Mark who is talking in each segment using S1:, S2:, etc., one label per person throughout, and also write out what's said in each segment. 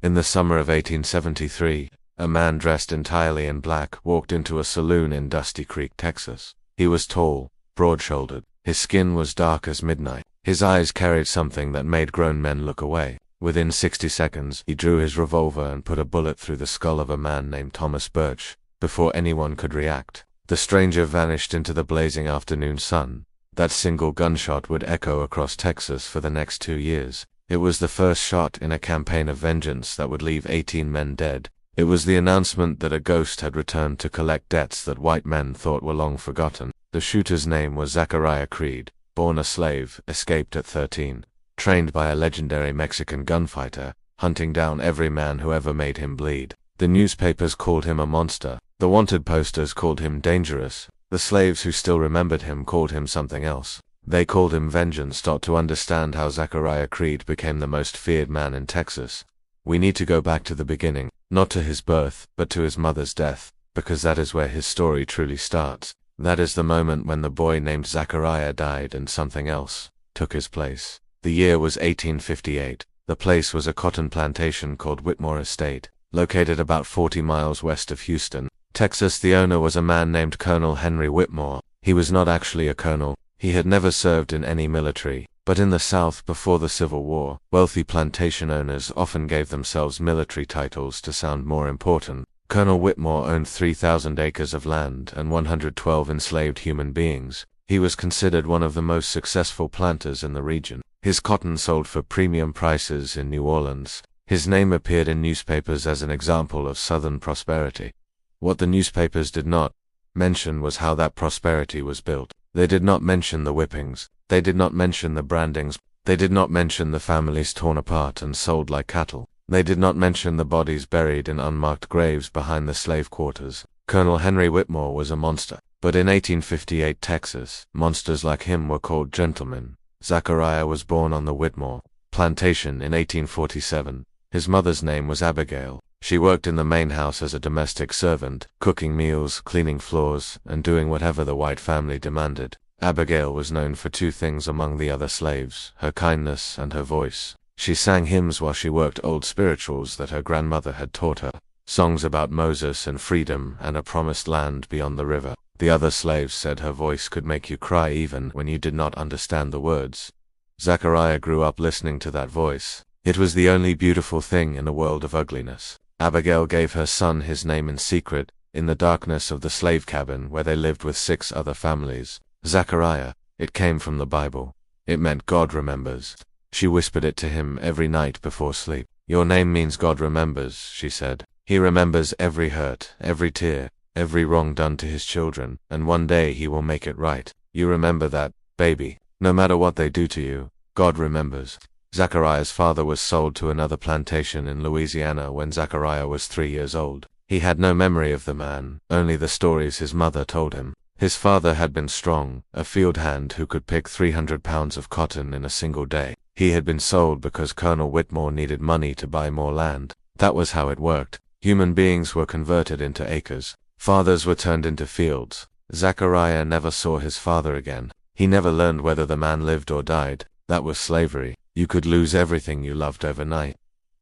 S1: In the summer of 1873, a man dressed entirely in black walked into a saloon in Dusty Creek, Texas. He was tall, broad-shouldered. His skin was dark as midnight. His eyes carried something that made grown men look away. Within 60 seconds, he drew his revolver and put a bullet through the skull of a man named Thomas Birch. Before anyone could react, the stranger vanished into the blazing afternoon sun. That single gunshot would echo across Texas for the next 2 years. It was the first shot in a campaign of vengeance that would leave 18 men dead. It was the announcement that a ghost had returned to collect debts that white men thought were long forgotten. The shooter's name was Zachariah Creed, born a slave, escaped at 13, trained by a legendary Mexican gunfighter, hunting down every man who ever made him bleed. The newspapers called him a monster. The wanted posters called him dangerous. The slaves who still remembered him called him something else. They called him vengeance. To understand how Zachariah Creed became the most feared man in Texas, we need to go back to the beginning, not to his birth, but to his mother's death, because that is where his story truly starts. That is the moment when the boy named Zachariah died and something else took his place. The year was 1858. The place was a cotton plantation called Whitmore Estate, located about 40 miles west of Houston, Texas. The owner was a man named Colonel Henry Whitmore. He was not actually a colonel. He had never served in any military, but in the South before the Civil War, wealthy plantation owners often gave themselves military titles to sound more important. Colonel Whitmore owned 3,000 acres of land and 112 enslaved human beings. He was considered one of the most successful planters in the region. His cotton sold for premium prices in New Orleans. His name appeared in newspapers as an example of Southern prosperity. What the newspapers did not mention was how that prosperity was built. They did not mention the whippings. They did not mention the brandings. They did not mention the families torn apart and sold like cattle. They did not mention the bodies buried in unmarked graves behind the slave quarters. Colonel Henry Whitmore was a monster. But in 1858 Texas, monsters like him were called gentlemen. Zachariah was born on the Whitmore plantation in 1847. His mother's name was Abigail. She worked in the main house as a domestic servant, cooking meals, cleaning floors, and doing whatever the white family demanded. Abigail was known for 2 things among the other slaves: her kindness and her voice. She sang hymns while she worked old spirituals that her grandmother had taught her, songs about Moses and freedom and a promised land beyond the river. The other slaves said her voice could make you cry even when you did not understand the words. Zachariah grew up listening to that voice. It was the only beautiful thing in a world of ugliness. Abigail gave her son his name in secret, in the darkness of the slave cabin where they lived with 6 other families. Zachariah, it came from the Bible. It meant God remembers. She whispered it to him every night before sleep. Your name means God remembers, she said. He remembers every hurt, every tear, every wrong done to his children, and one day he will make it right. You remember that, baby. No matter what they do to you, God remembers. Zachariah's father was sold to another plantation in Louisiana when Zachariah was 3 years old. He had no memory of the man, only the stories his mother told him. His father had been strong, a field hand who could pick 300 pounds of cotton in a single day. He had been sold because Colonel Whitmore needed money to buy more land. That was how it worked. Human beings were converted into acres. Fathers were turned into fields. Zachariah never saw his father again. He never learned whether the man lived or died. That was slavery. You could lose everything you loved overnight,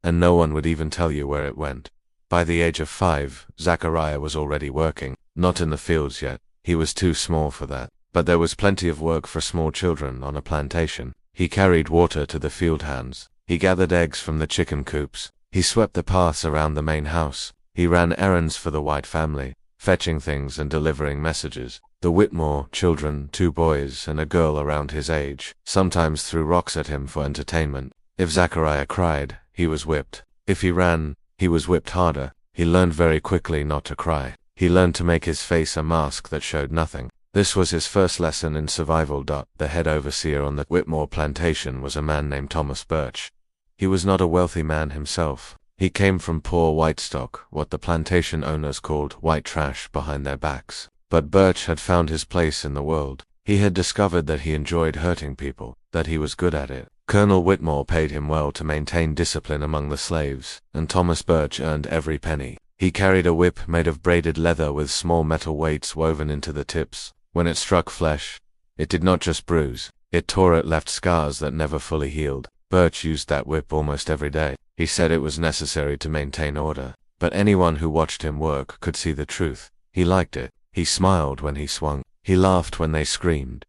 S1: and no one would even tell you where it went. By the age of 5, Zachariah was already working, not in the fields yet. He was too small for that. But there was plenty of work for small children on a plantation. He carried water to the field hands. He gathered eggs from the chicken coops. He swept the paths around the main house. He ran errands for the white family, fetching things and delivering messages. The Whitmore children, 2 boys and a girl around his age, sometimes threw rocks at him for entertainment. If Zachariah cried, he was whipped. If he ran, he was whipped harder. He learned very quickly not to cry. He learned to make his face a mask that showed nothing. This was his first lesson in survival. The head overseer on the Whitmore plantation was a man named Thomas Birch. He was not a wealthy man himself. He came from poor white stock, what the plantation owners called white trash behind their backs. But Birch had found his place in the world. He had discovered that he enjoyed hurting people, that he was good at it. Colonel Whitmore paid him well to maintain discipline among the slaves, and Thomas Birch earned every penny. He carried a whip made of braided leather with small metal weights woven into the tips. When it struck flesh, it did not just bruise. It tore. It left scars that never fully healed. Birch used that whip almost every day. He said it was necessary to maintain order, but anyone who watched him work could see the truth. He liked it. He smiled when he swung. He laughed when they screamed.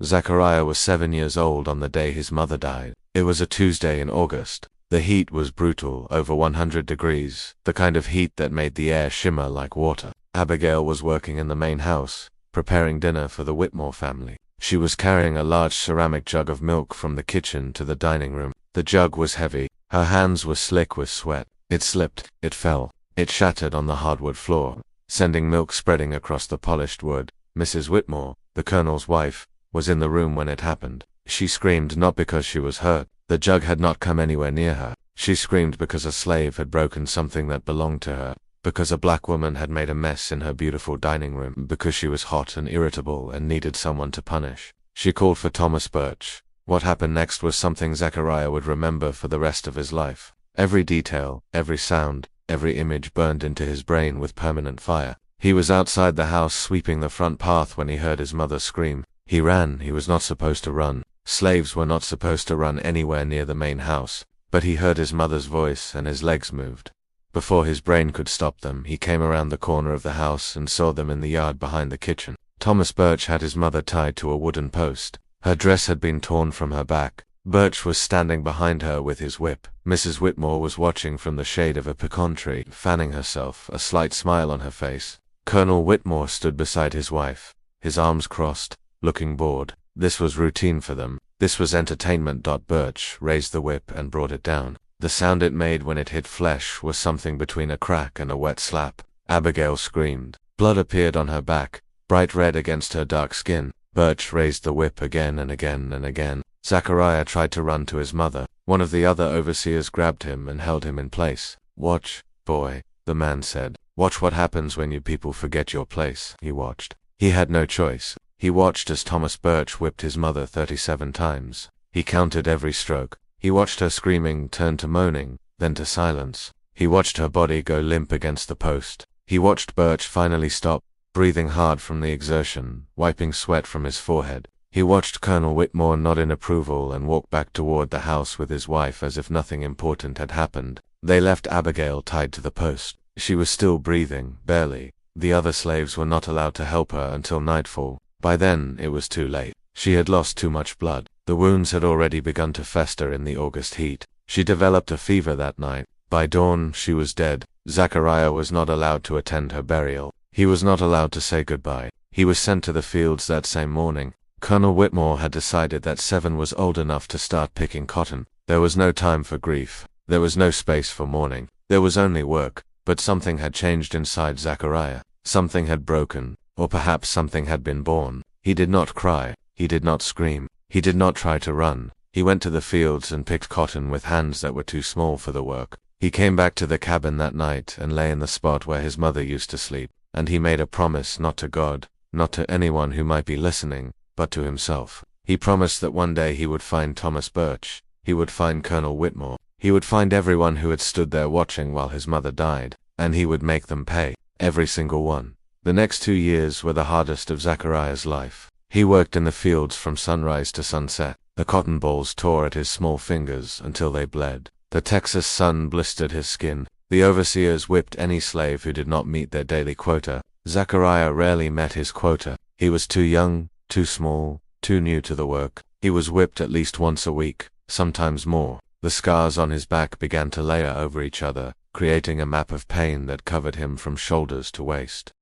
S1: Zachariah was 7 years old on the day his mother died. It was a Tuesday in August. The heat was brutal, over 100 degrees, the kind of heat that made the air shimmer like water. Abigail was working in the main house, preparing dinner for the Whitmore family. She was carrying a large ceramic jug of milk from the kitchen to the dining room. The jug was heavy. Her hands were slick with sweat. It slipped. It fell. It shattered on the hardwood floor, sending milk spreading across the polished wood. Mrs. Whitmore, the colonel's wife, was in the room when it happened. She screamed not because she was hurt. The jug had not come anywhere near her. She screamed because a slave had broken something that belonged to her, because a black woman had made a mess in her beautiful dining room, because she was hot and irritable and needed someone to punish. She called for Thomas Birch. What happened next was something Zachariah would remember for the rest of his life. Every detail, every sound, every image burned into his brain with permanent fire. He was outside the house sweeping the front path when he heard his mother scream. He ran. He was not supposed to run. Slaves were not supposed to run anywhere near the main house. But he heard his mother's voice and his legs moved. Before his brain could stop them, he came around the corner of the house and saw them in the yard behind the kitchen. Thomas Birch had his mother tied to a wooden post. Her dress had been torn from her back. Birch was standing behind her with his whip. Mrs. Whitmore was watching from the shade of a pecan tree, fanning herself, a slight smile on her face. Colonel Whitmore stood beside his wife, his arms crossed, looking bored. This was routine for them. This was entertainment. Birch raised the whip and brought it down. The sound it made when it hit flesh was something between a crack and a wet slap. Abigail screamed. Blood appeared on her back, bright red against her dark skin. Birch raised the whip again and again and again. Zachariah tried to run to his mother. One of the other overseers grabbed him and held him in place. "Watch, boy," the man said. "Watch what happens when you people forget your place." He watched. He had no choice. He watched as Thomas Birch whipped his mother 37 times. He counted every stroke. He watched her screaming turn to moaning, then to silence. He watched her body go limp against the post. He watched Birch finally stop, breathing hard from the exertion, wiping sweat from his forehead. He watched Colonel Whitmore nod in approval and walk back toward the house with his wife as if nothing important had happened. They left Abigail tied to the post. She was still breathing, barely. The other slaves were not allowed to help her until nightfall. By then, it was too late. She had lost too much blood. The wounds had already begun to fester in the August heat. She developed a fever that night. By dawn, she was dead. Zachariah was not allowed to attend her burial. He was not allowed to say goodbye. He was sent to the fields that same morning. Colonel Whitmore had decided that 7 was old enough to start picking cotton. There was no time for grief. There was no space for mourning. There was only work. But something had changed inside Zachariah. Something had broken. Or perhaps something had been born. He did not cry. He did not scream. He did not try to run. He went to the fields and picked cotton with hands that were too small for the work. He came back to the cabin that night and lay in the spot where his mother used to sleep. And he made a promise not to God, not to anyone who might be listening, but to himself. He promised that one day he would find Thomas Birch. He would find Colonel Whitmore. He would find everyone who had stood there watching while his mother died. And he would make them pay. Every single one. The next 2 years were the hardest of Zachariah's life. He worked in the fields from sunrise to sunset. The cotton balls tore at his small fingers until they bled. The Texas sun blistered his skin. The overseers whipped any slave who did not meet their daily quota. Zachariah rarely met his quota. He was too young, too small, too new to the work. He was whipped at least once a week, sometimes more. The scars on his back began to layer over each other, creating a map of pain that covered him from shoulders to waist.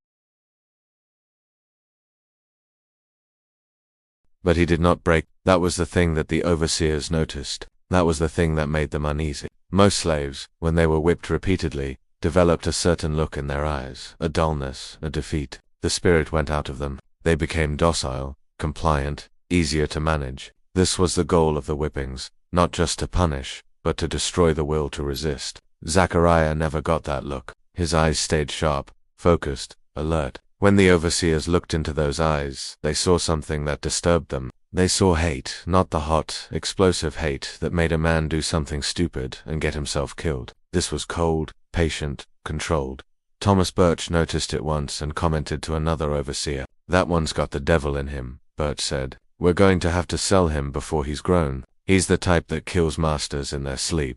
S1: But he did not break. That was the thing that the overseers noticed. That was the thing that made them uneasy. Most slaves, when they were whipped repeatedly, developed a certain look in their eyes, a dullness, a defeat. The spirit went out of them. They became docile, compliant, easier to manage. This was the goal of the whippings, not just to punish, but to destroy the will to resist. Zachariah never got that look. His eyes stayed sharp, focused, alert. When the overseers looked into those eyes, they saw something that disturbed them. They saw hate, not the hot, explosive hate that made a man do something stupid and get himself killed. This was cold, patient, controlled. Thomas Birch noticed it once and commented to another overseer. "That one's got the devil in him," Birch said. "We're going to have to sell him before he's grown. He's the type that kills masters in their sleep."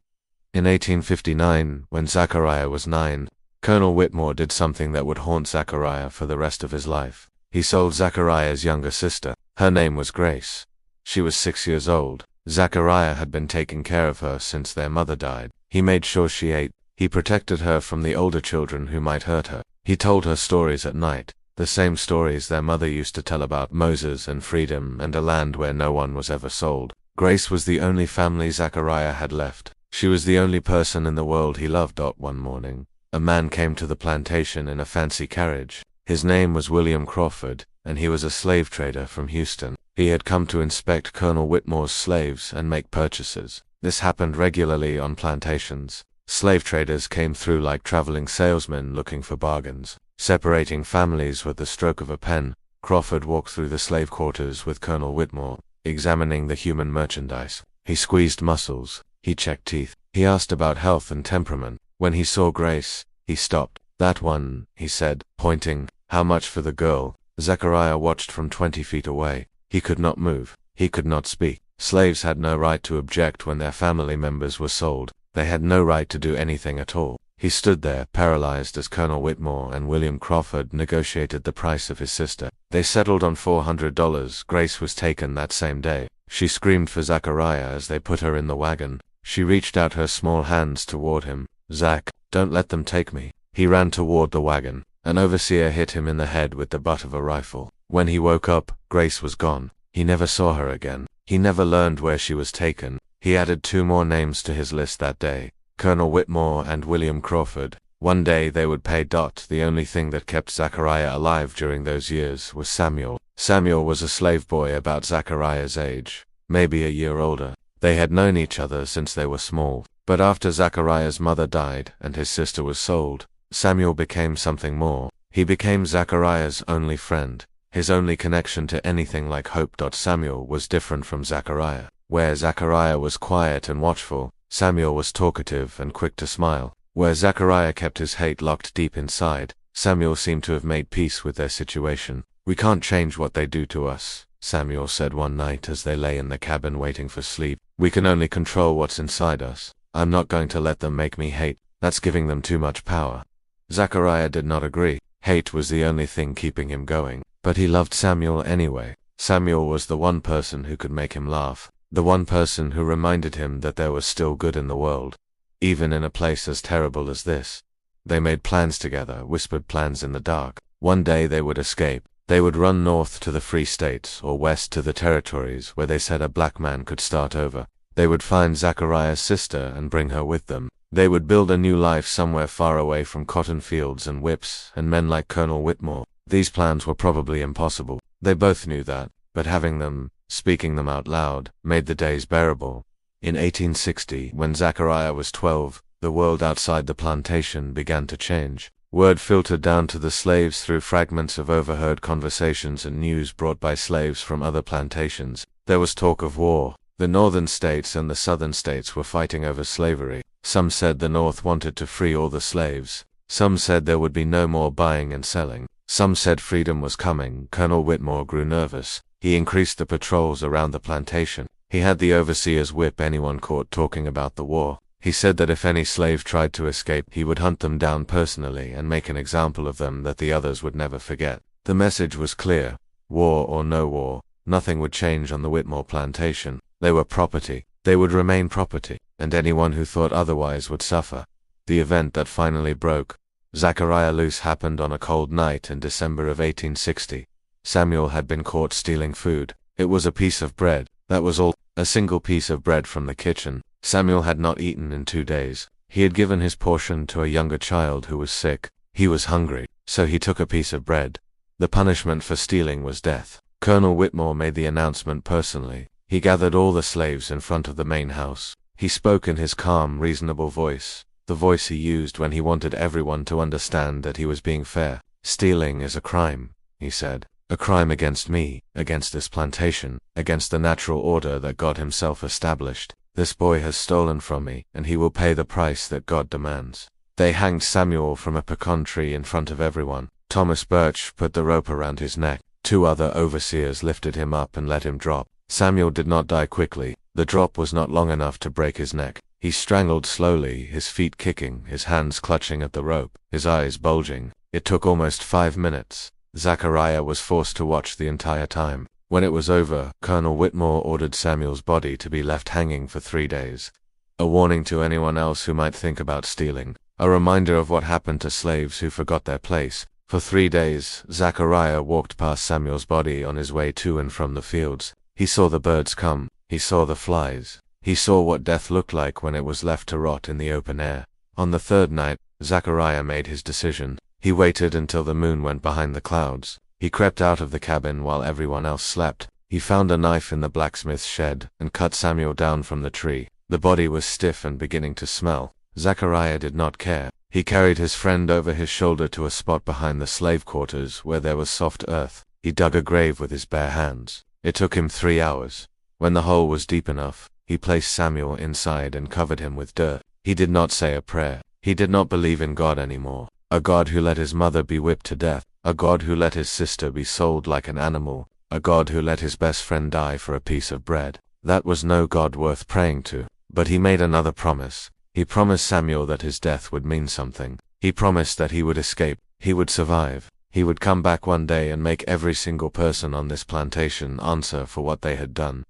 S1: In 1859, when Zachariah was 9, Colonel Whitmore did something that would haunt Zachariah for the rest of his life. He sold Zachariah's younger sister. Her name was Grace. She was 6 years old. Zachariah had been taking care of her since their mother died. He made sure she ate. He protected her from the older children who might hurt her. He told her stories at night, the same stories their mother used to tell about Moses and freedom and a land where no one was ever sold. Grace was the only family Zachariah had left. She was the only person in the world he loved. One morning, a man came to the plantation in a fancy carriage. His name was William Crawford, and he was a slave trader from Houston. He had come to inspect Colonel Whitmore's slaves and make purchases. This happened regularly on plantations. Slave traders came through like traveling salesmen looking for bargains, separating families with the stroke of a pen. Crawford walked through the slave quarters with Colonel Whitmore, examining the human merchandise. He squeezed muscles. He checked teeth. He asked about health and temperament. When he saw Grace, he stopped. "That one," he said, pointing. "How much for the girl?" Zachariah watched from 20 feet away. He could not move. He could not speak. Slaves had no right to object when their family members were sold. They had no right to do anything at all. He stood there, paralyzed, as Colonel Whitmore and William Crawford negotiated the price of his sister. They settled on $400. Grace was taken that same day. She screamed for Zachariah as they put her in the wagon. She reached out her small hands toward him. "Zach, don't let them take me." He ran toward the wagon. An overseer hit him in the head with the butt of a rifle. When he woke up, Grace was gone. He never saw her again. He never learned where she was taken. He added 2 more names to his list that day, Colonel Whitmore and William Crawford. One day they would pay. The only thing that kept Zachariah alive during those years was Samuel. Samuel was a slave boy about Zachariah's age, maybe a year older. They had known each other since they were small. But after Zachariah's mother died and his sister was sold, Samuel became something more. He became Zachariah's only friend, his only connection to anything like hope. Samuel was different from Zachariah. Where Zachariah was quiet and watchful, Samuel was talkative and quick to smile. Where Zachariah kept his hate locked deep inside, Samuel seemed to have made peace with their situation. "We can't change what they do to us," Samuel said one night as they lay in the cabin waiting for sleep. "We can only control what's inside us. I'm not going to let them make me hate. That's giving them too much power." Zachariah did not agree. Hate was the only thing keeping him going. But he loved Samuel anyway. Samuel was the one person who could make him laugh. The one person who reminded him that there was still good in the world, even in a place as terrible as this. They made plans together, whispered plans in the dark. One day they would escape. They would run north to the Free States or west to the territories where they said a black man could start over. They would find Zachariah's sister and bring her with them. They would build a new life somewhere far away from cotton fields and whips and men like Colonel Whitmore. These plans were probably impossible. They both knew that, but having them, speaking them out loud, made the days bearable. In 1860, when Zachariah was 12, the world outside the plantation began to change. Word filtered down to the slaves through fragments of overheard conversations and news brought by slaves from other plantations. There was talk of war. The northern states and the southern states were fighting over slavery. Some said the North wanted to free all the slaves. Some said there would be no more buying and selling. Some said freedom was coming. Colonel Whitmore grew nervous. He increased the patrols around the plantation. He had the overseers whip anyone caught talking about the war. He said that if any slave tried to escape, he would hunt them down personally and make an example of them that the others would never forget. The message was clear. War or no war, nothing would change on the Whitmore plantation. They were property. They would remain property, and anyone who thought otherwise would suffer. The event that finally broke Zachariah loose happened on a cold night in December of 1860. Samuel had been caught stealing food. It was a piece of bread. That was all. A single piece of bread from the kitchen. Samuel had not eaten in 2 days. He had given his portion to a younger child who was sick. He was hungry, so he took a piece of bread. The punishment for stealing was death. Colonel Whitmore made the announcement personally. He gathered all the slaves in front of the main house. He spoke in his calm, reasonable voice, the voice he used when he wanted everyone to understand that he was being fair. "Stealing is a crime," he said. "A crime against me, against this plantation, against the natural order that God himself established. This boy has stolen from me, and he will pay the price that God demands." They hanged Samuel from a pecan tree in front of everyone. Thomas Birch put the rope around his neck. 2 other overseers lifted him up and let him drop. Samuel did not die quickly. The drop was not long enough to break his neck. He strangled slowly, his feet kicking, his hands clutching at the rope, his eyes bulging. It took almost 5 minutes. Zachariah was forced to watch the entire time. When it was over, Colonel Whitmore ordered Samuel's body to be left hanging for 3 days. A warning to anyone else who might think about stealing. A reminder of what happened to slaves who forgot their place. For 3 days, Zachariah walked past Samuel's body on his way to and from the fields. He saw the birds come. He saw the flies. He saw what death looked like when it was left to rot in the open air. On the 3rd night, Zachariah made his decision. He waited until the moon went behind the clouds. He crept out of the cabin while everyone else slept. He found a knife in the blacksmith's shed and cut Samuel down from the tree. The body was stiff and beginning to smell. Zachariah did not care. He carried his friend over his shoulder to a spot behind the slave quarters where there was soft earth. He dug a grave with his bare hands. It took him 3 hours. When the hole was deep enough, he placed Samuel inside and covered him with dirt. He did not say a prayer. He did not believe in God anymore. A God who let his mother be whipped to death. A God who let his sister be sold like an animal. A God who let his best friend die for a piece of bread. That was no God worth praying to. But he made another promise. He promised Samuel that his death would mean something. He promised that he would escape. He would survive. He would come back one day and make every single person on this plantation answer for what they had done.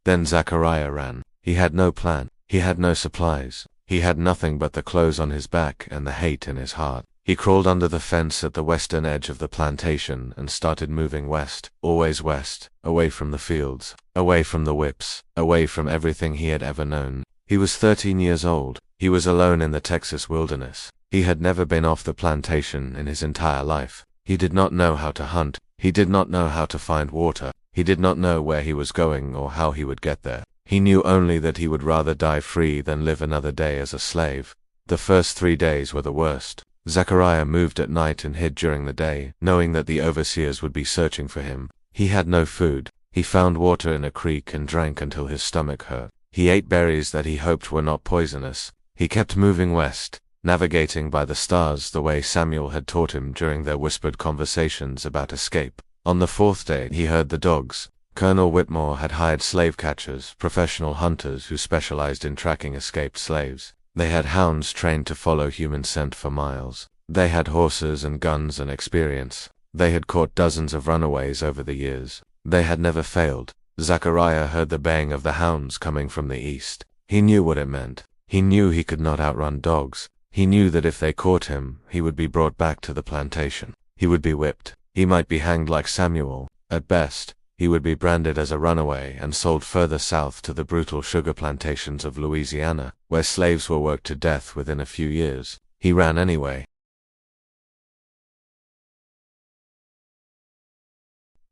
S1: Then Zachariah ran. He had no plan. He had no supplies. He had nothing but the clothes on his back and the hate in his heart. He crawled under the fence at the western edge of the plantation and started moving west, always west, away from the fields, away from the whips, away from everything he had ever known. He was 13 years old. He was alone in the Texas wilderness. He had never been off the plantation in his entire life. He did not know how to hunt. He did not know how to find water. He did not know where he was going or how he would get there. He knew only that he would rather die free than live another day as a slave. The first 3 days were the worst. Zachariah moved at night and hid during the day, knowing that the overseers would be searching for him. He had no food. He found water in a creek and drank until his stomach hurt. He ate berries that he hoped were not poisonous. He kept moving west, navigating by the stars the way Samuel had taught him during their whispered conversations about escape. On the 4th day, he heard the dogs. Colonel Whitmore had hired slave catchers, professional hunters who specialized in tracking escaped slaves. They had hounds trained to follow human scent for miles. They had horses and guns and experience. They had caught dozens of runaways over the years. They had never failed. Zachariah heard the baying of the hounds coming from the east. He knew what it meant. He knew he could not outrun dogs. He knew that if they caught him, he would be brought back to the plantation. He would be whipped. He might be hanged like Samuel. At best, he would be branded as a runaway and sold further south to the brutal sugar plantations of Louisiana, where slaves were worked to death within a few years. He ran anyway.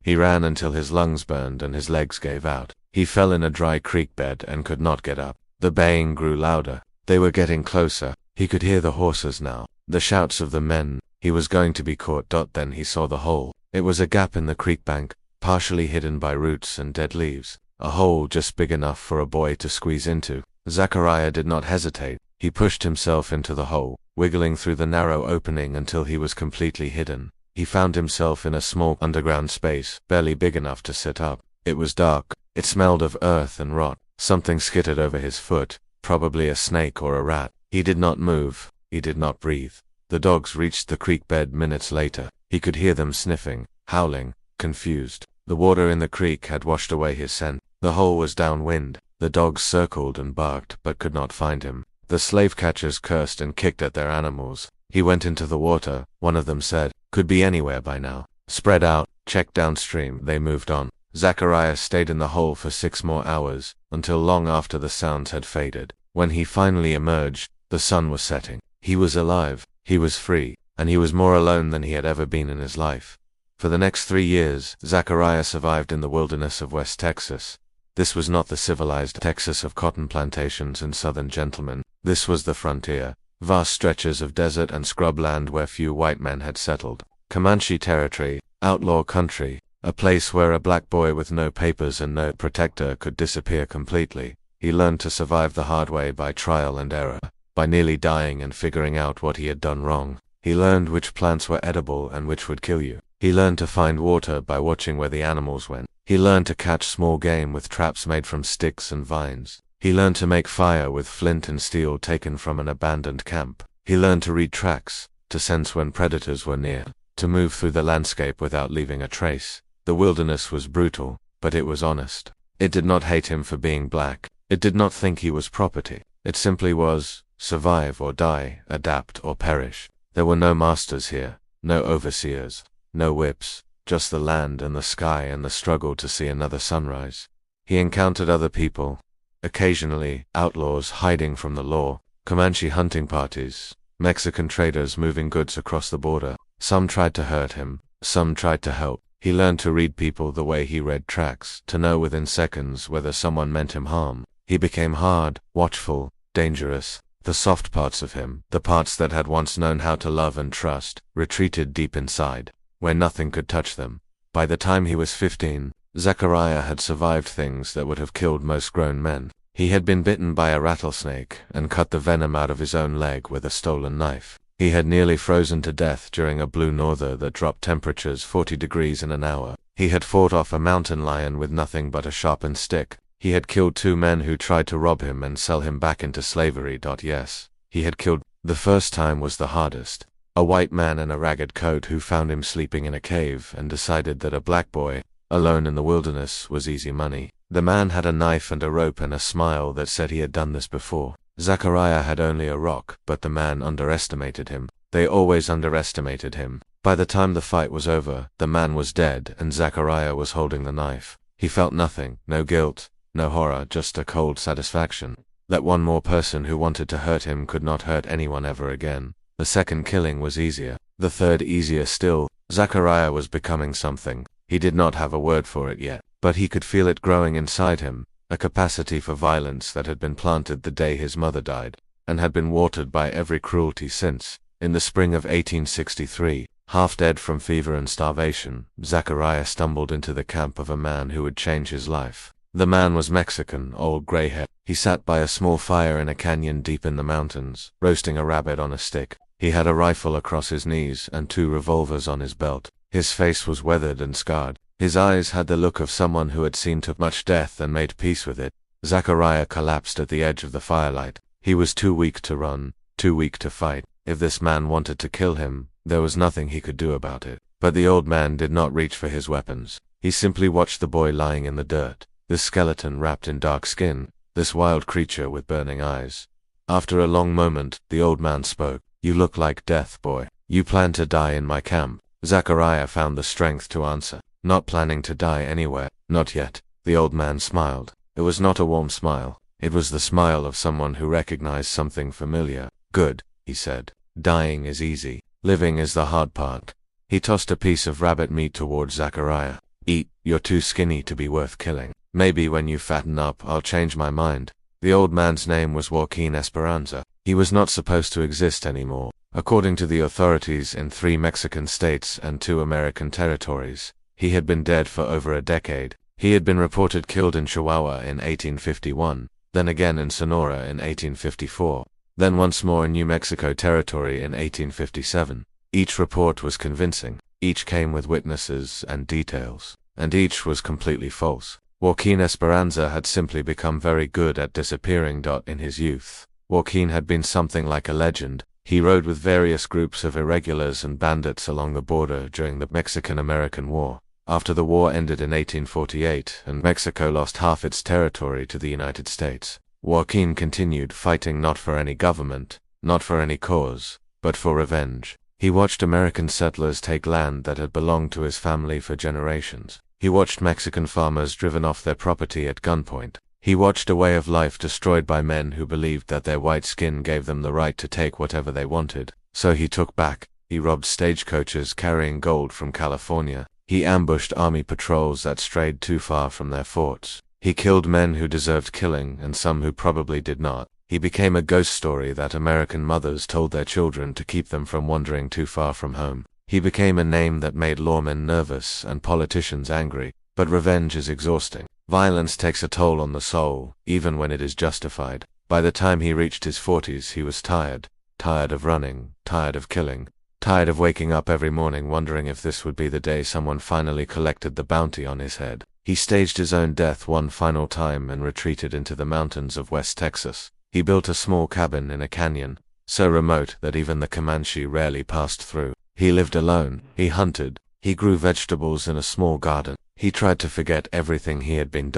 S1: He ran until his lungs burned and his legs gave out. He fell in a dry creek bed and could not get up. The baying grew louder. They were getting closer. He could hear the horses now, the shouts of the men. He was going to be caught. Then he saw the hole. It was a gap in the creek bank, partially hidden by roots and dead leaves. A hole just big enough for a boy to squeeze into. Zachariah did not hesitate. He pushed himself into the hole, wiggling through the narrow opening until he was completely hidden. He found himself in a small underground space, barely big enough to sit up. It was dark. It smelled of earth and rot. Something skittered over his foot, probably a snake or a rat. He did not move. He did not breathe. The dogs reached the creek bed minutes later. He could hear them sniffing, howling, confused. The water in the creek had washed away his scent. The hole was downwind. The dogs circled and barked but could not find him. The slave catchers cursed and kicked at their animals. He went into the water, one of them said. Could be anywhere by now. Spread out, check downstream. They moved on. Zachariah stayed in the hole for 6 more hours, until long after the sounds had faded. When he finally emerged, the sun was setting. He was alive. He was free. And he was more alone than he had ever been in his life. For the next 3 years, Zachariah survived in the wilderness of West Texas. This was not the civilized Texas of cotton plantations and southern gentlemen. This was the frontier. Vast stretches of desert and scrubland where few white men had settled. Comanche territory, outlaw country, a place where a black boy with no papers and no protector could disappear completely. He learned to survive the hard way by trial and error, by nearly dying and figuring out what he had done wrong. He learned which plants were edible and which would kill you. He learned to find water by watching where the animals went. He learned to catch small game with traps made from sticks and vines. He learned to make fire with flint and steel taken from an abandoned camp. He learned to read tracks, to sense when predators were near, to move through the landscape without leaving a trace. The wilderness was brutal, but it was honest. It did not hate him for being black. It did not think he was property. It simply was, survive or die, adapt or perish. There were no masters here, no overseers, no whips, just the land and the sky and the struggle to see another sunrise. He encountered other people, occasionally outlaws hiding from the law, Comanche hunting parties, Mexican traders moving goods across the border. Some tried to hurt him, some tried to help. He learned to read people the way he read tracks, to know within seconds whether someone meant him harm. He became hard, watchful, dangerous. The soft parts of him, the parts that had once known how to love and trust, retreated deep inside, where nothing could touch them. By the time he was 15, Zachariah had survived things that would have killed most grown men. He had been bitten by a rattlesnake and cut the venom out of his own leg with a stolen knife. He had nearly frozen to death during a blue norther that dropped temperatures 40 degrees in an hour. He had fought off a mountain lion with nothing but a sharpened stick. He had killed 2 men who tried to rob him and sell him back into slavery. Yes, he had killed. The first time was the hardest. A white man in a ragged coat who found him sleeping in a cave and decided that a black boy, alone in the wilderness, was easy money. The man had a knife and a rope and a smile that said he had done this before. Zachariah had only a rock, but the man underestimated him. They always underestimated him. By the time the fight was over, the man was dead and Zachariah was holding the knife. He felt nothing, no guilt, no horror, just a cold satisfaction that one more person who wanted to hurt him could not hurt anyone ever again. The second killing was easier, the third easier still. Zachariah was becoming something. He did not have a word for it yet, but he could feel it growing inside him, a capacity for violence that had been planted the day his mother died, and had been watered by every cruelty since. In the spring of 1863, half dead from fever and starvation, Zachariah stumbled into the camp of a man who would change his life. The man was Mexican, old gray-haired. He sat by a small fire in a canyon deep in the mountains, roasting a rabbit on a stick. He had a rifle across his knees and 2 revolvers on his belt. His face was weathered and scarred. His eyes had the look of someone who had seen too much death and made peace with it. Zachariah collapsed at the edge of the firelight. He was too weak to run, too weak to fight. If this man wanted to kill him, there was nothing he could do about it. But the old man did not reach for his weapons. He simply watched the boy lying in the dirt, this skeleton wrapped in dark skin, this wild creature with burning eyes. After a long moment, the old man spoke. "You look like death, boy. You plan to die in my camp." Zachariah found the strength to answer. "Not planning to die anywhere, not yet." The old man smiled. It was not a warm smile. It was the smile of someone who recognized something familiar. "Good," he said. "Dying is easy. Living is the hard part." He tossed a piece of rabbit meat towards Zachariah. "Eat, you're too skinny to be worth killing. Maybe when you fatten up, I'll change my mind." The old man's name was Joaquin Esperanza. He was not supposed to exist anymore. According to the authorities in 3 Mexican states and 2 American territories, he had been dead for over a decade. He had been reported killed in Chihuahua in 1851, then again in Sonora in 1854, then once more in New Mexico Territory in 1857. Each report was convincing. Each came with witnesses and details, and each was completely false. Joaquin Esperanza had simply become very good at disappearing. In his youth, Joaquin had been something like a legend. He rode with various groups of irregulars and bandits along the border during the Mexican-American War. After the war ended in 1848 and Mexico lost half its territory to the United States, Joaquin continued fighting not for any government, not for any cause, but for revenge. He watched American settlers take land that had belonged to his family for generations. He watched Mexican farmers driven off their property at gunpoint. He watched a way of life destroyed by men who believed that their white skin gave them the right to take whatever they wanted. So he took back. He robbed stagecoaches carrying gold from California. He ambushed army patrols that strayed too far from their forts. He killed men who deserved killing and some who probably did not. He became a ghost story that American mothers told their children to keep them from wandering too far from home. He became a name that made lawmen nervous and politicians angry. But revenge is exhausting. Violence takes a toll on the soul, even when it is justified. By the time he reached his 40s, he was tired. Tired of running, tired of killing, tired of waking up every morning wondering if this would be the day someone finally collected the bounty on his head. He staged his own death one final time and retreated into the mountains of West Texas. He built a small cabin in a canyon, so remote that even the Comanche rarely passed through. He lived alone. He hunted. He grew vegetables in a small garden. He tried to forget everything he had been.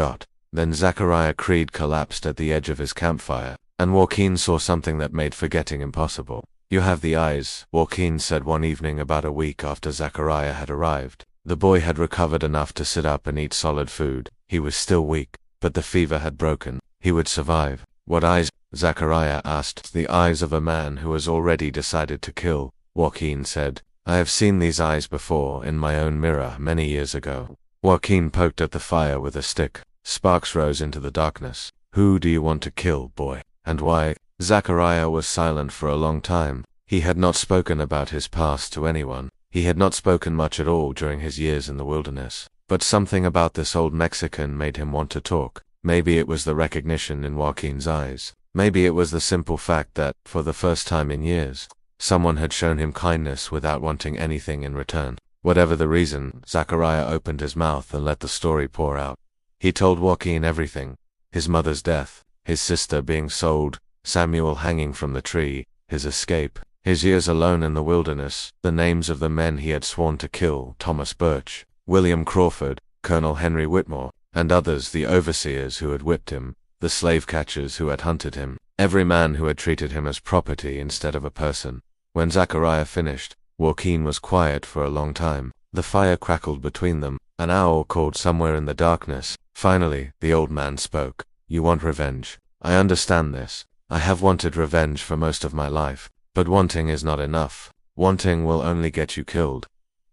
S1: Then Zachariah Creed collapsed at the edge of his campfire, and Joaquin saw something that made forgetting impossible. "You have the eyes," Joaquin said one evening about a week after Zachariah had arrived. The boy had recovered enough to sit up and eat solid food. He was still weak, but the fever had broken. He would survive. "What eyes?" Zachariah asked. "The eyes of a man who has already decided to kill," Joaquin said. "I have seen these eyes before in my own mirror many years ago." Joaquin poked at the fire with a stick. Sparks rose into the darkness. "Who do you want to kill, boy? And why?" Zachariah was silent for a long time. He had not spoken about his past to anyone. He had not spoken much at all during his years in the wilderness. But something about this old Mexican made him want to talk. Maybe it was the recognition in Joaquin's eyes. Maybe it was the simple fact that, for the first time in years, someone had shown him kindness without wanting anything in return. Whatever the reason, Zachariah opened his mouth and let the story pour out. He told Joaquin everything. His mother's death, his sister being sold, Samuel hanging from the tree, his escape, his years alone in the wilderness, the names of the men he had sworn to kill: Thomas Birch, William Crawford, Colonel Henry Whitmore, and others, the overseers who had whipped him, the slave catchers who had hunted him, every man who had treated him as property instead of a person. When Zachariah finished, Joaquin was quiet for a long time. The fire crackled between them. An owl called somewhere in the darkness. Finally, the old man spoke. "You want revenge. I understand this. I have wanted revenge for most of my life. But wanting is not enough. Wanting will only get you killed."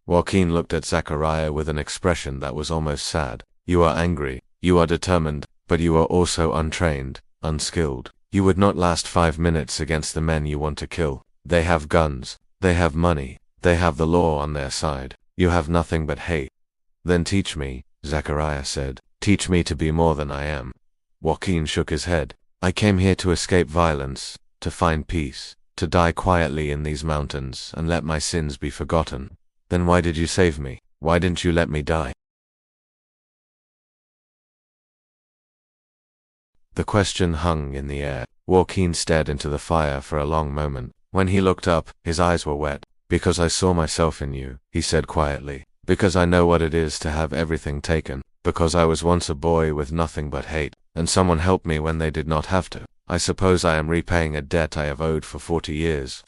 S1: Joaquin looked at Zachariah with an expression that was almost sad. "You are angry. You are determined. But you are also untrained, unskilled. You would not last 5 minutes against the men you want to kill. They have guns. They have money. They have the law on their side. You have nothing but hate." "Then teach me," Zachariah said. "Teach me to be more than I am." Joaquin shook his head. "I came here to escape violence, to find peace, to die quietly in these mountains and let my sins be forgotten." "Then why did you save me? Why didn't you let me die?" The question hung in the air. Joaquin stared into the fire for a long moment. When he looked up, his eyes were wet. "Because I saw myself in you," he said quietly. "Because I know what it is to have everything taken. Because I was once a boy with nothing but hate, and someone helped me when they did not have to. I suppose I am repaying a debt I have owed for 40 years.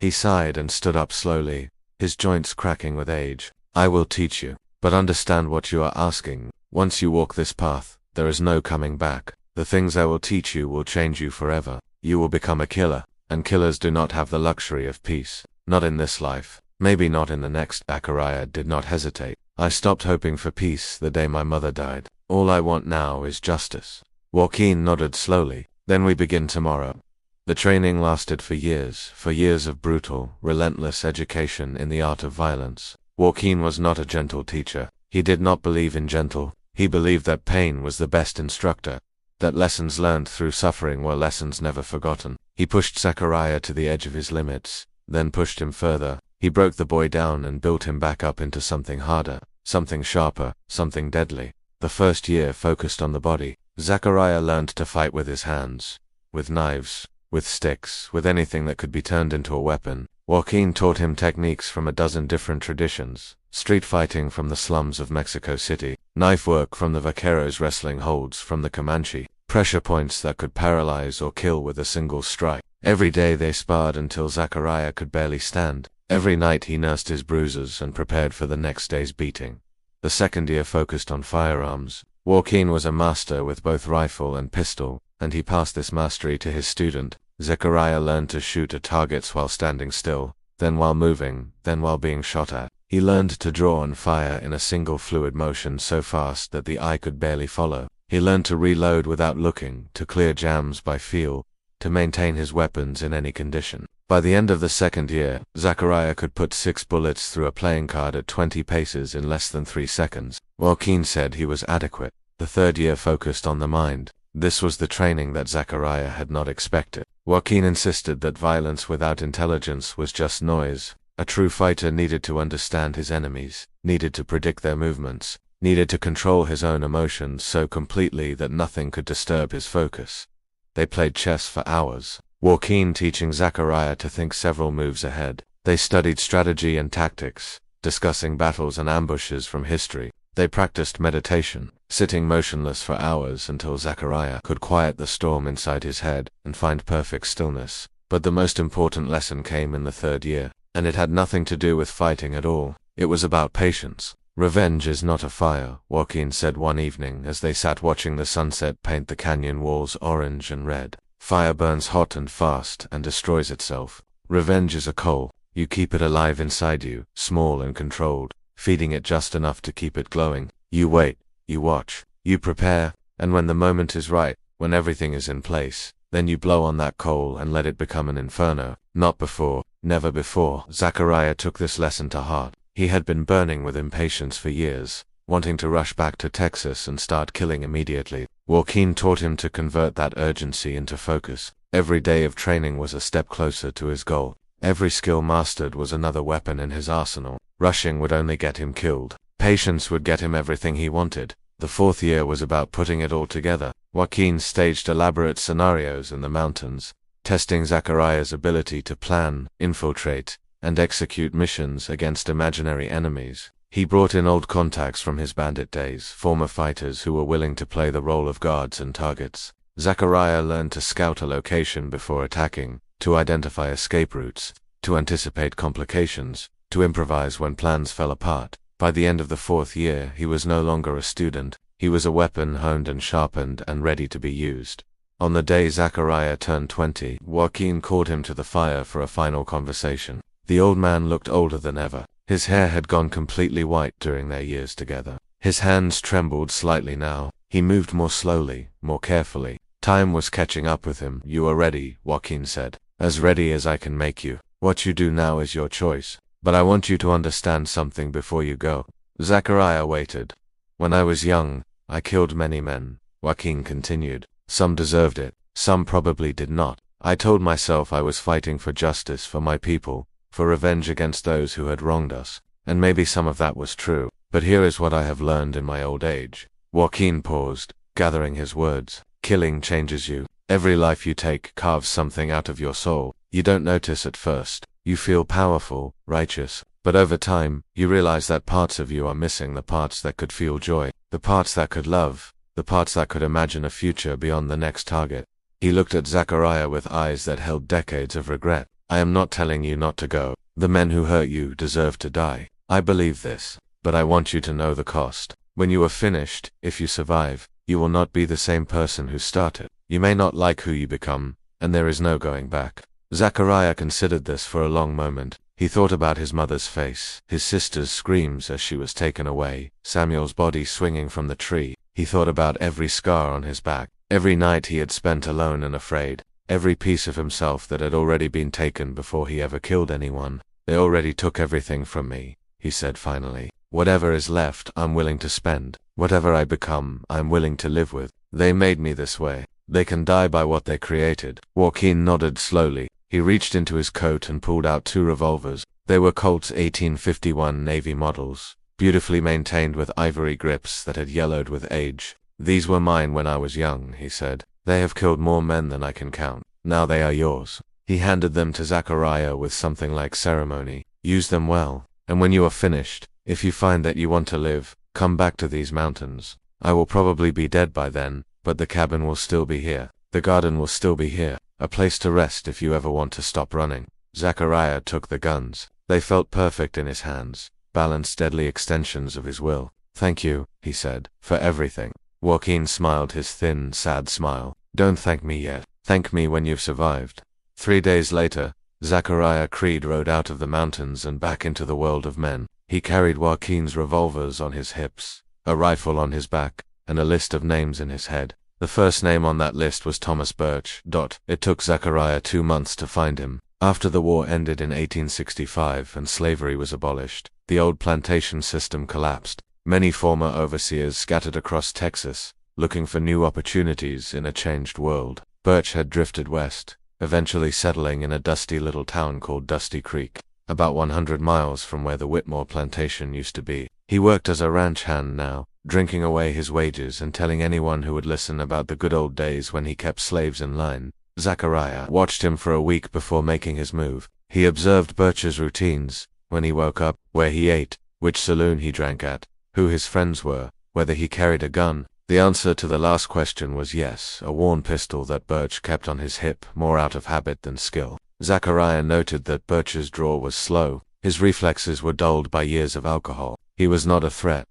S1: He sighed and stood up slowly, his joints cracking with age. "I will teach you. But understand what you are asking. Once you walk this path, there is no coming back. The things I will teach you will change you forever. You will become a killer, and killers do not have the luxury of peace. Not in this life. Maybe not in the next." Zachariah did not hesitate. "I stopped hoping for peace the day my mother died. All I want now is justice." Joaquin nodded slowly. "Then we begin tomorrow." The training lasted for years of brutal, relentless education in the art of violence. Joaquin was not a gentle teacher. He did not believe in gentle. He believed that pain was the best instructor, that lessons learned through suffering were lessons never forgotten. He pushed Zachariah to the edge of his limits, then pushed him further. He broke the boy down and built him back up into something harder, something sharper, something deadly. The first year focused on the body. Zachariah learned to fight with his hands, with knives, with sticks, with anything that could be turned into a weapon. Joaquin taught him techniques from a dozen different traditions: street fighting from the slums of Mexico City, knife work from the vaqueros wrestling holds from the Comanche, pressure points that could paralyze or kill with a single strike. Every day they sparred until Zachariah could barely stand. Every night he nursed his bruises and prepared for the next day's beating. The second year focused on firearms. Joaquin was a master with both rifle and pistol, and he passed this mastery to his student. Zachariah learned to shoot at targets while standing still, then while moving, then while being shot at. He learned to draw and fire in a single fluid motion so fast that the eye could barely follow. He learned to reload without looking, to clear jams by feel, to maintain his weapons in any condition. By the end of the second year, Zachariah could put 6 bullets through a playing card at 20 paces in less than 3 seconds. Joaquin said he was adequate. The third year focused on the mind. This was the training that Zachariah had not expected. Joaquin insisted that violence without intelligence was just noise. A true fighter needed to understand his enemies, needed to predict their movements, needed to control his own emotions so completely that nothing could disturb his focus. They played chess for hours, Joaquin teaching Zachariah to think several moves ahead. They studied strategy and tactics, discussing battles and ambushes from history. They practiced meditation, sitting motionless for hours until Zachariah could quiet the storm inside his head and find perfect stillness. But the most important lesson came in the third year, and it had nothing to do with fighting at all. It was about patience. Revenge is not a fire, Joaquin said one evening as they sat watching the sunset paint the canyon walls orange and red. Fire burns hot and fast and destroys itself. Revenge is a coal. You keep it alive inside you, small and controlled, feeding it just enough to keep it glowing. You wait, you watch, you prepare, and when the moment is right, when everything is in place, then you blow on that coal and let it become an inferno. Not before, never before. Zachariah took this lesson to heart. He had been burning with impatience for years, wanting to rush back to Texas and start killing immediately. Joaquin taught him to convert that urgency into focus. Every day of training was a step closer to his goal. Every skill mastered was another weapon in his arsenal. Rushing would only get him killed. Patience would get him everything he wanted. The fourth year was about putting it all together. Joaquin staged elaborate scenarios in the mountains, testing Zachariah's ability to plan, infiltrate, and execute missions against imaginary enemies. He brought in old contacts from his bandit days, former fighters who were willing to play the role of guards and targets. Zachariah learned to scout a location before attacking, to identify escape routes, to anticipate complications, to improvise when plans fell apart. By the end of the fourth year, he was no longer a student. He was a weapon honed and sharpened and ready to be used. On the day Zachariah turned 20, Joaquin called him to the fire for a final conversation. The old man looked older than ever. His hair had gone completely white during their years together. His hands trembled slightly now. He moved more slowly, more carefully. Time was catching up with him. You are ready, Joaquin said. As ready as I can make you. What you do now is your choice. But I want you to understand something before you go. Zachariah waited. When I was young, I killed many men, Joaquin continued. Some deserved it, some probably did not. I told myself I was fighting for justice for my people, for revenge against those who had wronged us. And maybe some of that was true. But here is what I have learned in my old age. Joaquin paused, gathering his words. Killing changes you. Every life you take carves something out of your soul. You don't notice at first. You feel powerful, righteous. But over time, you realize that parts of you are missing, the parts that could feel joy, the parts that could love, the parts that could imagine a future beyond the next target. He looked at Zachariah with eyes that held decades of regret. I am not telling you not to go. The men who hurt you deserve to die. I believe this. But I want you to know the cost. When you are finished, if you survive, you will not be the same person who started. You may not like who you become, and there is no going back. Zachariah considered this for a long moment. He thought about his mother's face, his sister's screams as she was taken away, Samuel's body swinging from the tree. He thought about every scar on his back, every night he had spent alone and afraid, every piece of himself that had already been taken before he ever killed anyone. They already took everything from me, he said finally. Whatever is left, I'm willing to spend. Whatever I become, I'm willing to live with. They made me this way. They can die by what they created. Joaquin nodded slowly. He reached into his coat and pulled out 2 revolvers. They were Colt's 1851 Navy models, beautifully maintained with ivory grips that had yellowed with age. These were mine when I was young, he said. They have killed more men than I can count. Now they are yours. He handed them to Zachariah with something like ceremony. Use them well, and when you are finished, if you find that you want to live, come back to these mountains. I will probably be dead by then, but the cabin will still be here. The garden will still be here. A place to rest if you ever want to stop running. Zachariah took the guns. They felt perfect in his hands, balanced deadly extensions of his will. Thank you, he said, for everything. Joaquin smiled his thin, sad smile. Don't thank me yet. Thank me when you've survived. 3 days later, Zachariah Creed rode out of the mountains and back into the world of men. He carried Joaquin's revolvers on his hips, a rifle on his back, and a list of names in his head. The first name on that list was Thomas Birch. It took Zachariah 2 months to find him. After the war ended in 1865 and slavery was abolished, the old plantation system collapsed. Many former overseers scattered across Texas, looking for new opportunities in a changed world. Birch had drifted west, eventually settling in a dusty little town called Dusty Creek, about 100 miles from where the Whitmore plantation used to be. He worked as a ranch hand now, drinking away his wages and telling anyone who would listen about the good old days when he kept slaves in line. Zachariah watched him for a week before making his move. He observed Birch's routines, when he woke up, where he ate, which saloon he drank at, who his friends were, whether he carried a gun. The answer to the last question was yes, a worn pistol that Birch kept on his hip, more out of habit than skill. Zachariah noted that Birch's draw was slow. His reflexes were dulled by years of alcohol. He was not a threat.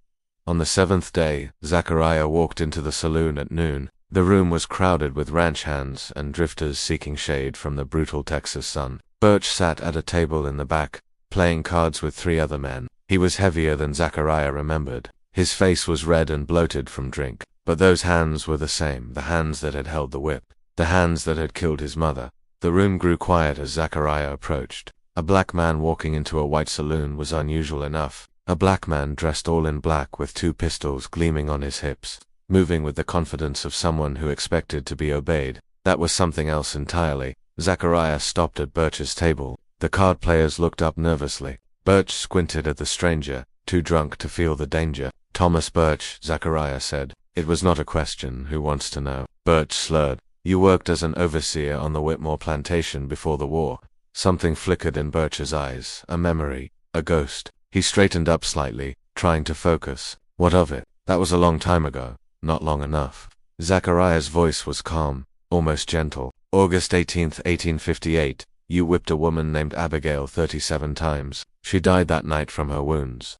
S1: On the seventh day, Zachariah walked into the saloon at noon. The room was crowded with ranch hands and drifters seeking shade from the brutal Texas sun. Birch sat at a table in the back, playing cards with 3 other men. He was heavier than Zachariah remembered. His face was red and bloated from drink. But those hands were the same, the hands that had held the whip, the hands that had killed his mother. The room grew quiet as Zachariah approached. A black man walking into a white saloon was unusual enough. A black man dressed all in black with 2 pistols gleaming on his hips, moving with the confidence of someone who expected to be obeyed. That was something else entirely. Zachariah stopped at Birch's table. The card players looked up nervously. Birch squinted at the stranger, too drunk to feel the danger. "Thomas Birch," Zachariah said. "It was not a question, who wants to know?" Birch slurred. "You worked as an overseer on the Whitmore plantation before the war." Something flickered in Birch's eyes, a memory, a ghost. He straightened up slightly, trying to focus. "What of it? That was a long time ago. Not long enough." Zachariah's voice was calm, almost gentle. "August 18th, 1858, you whipped a woman named Abigail 37 times. She died that night from her wounds."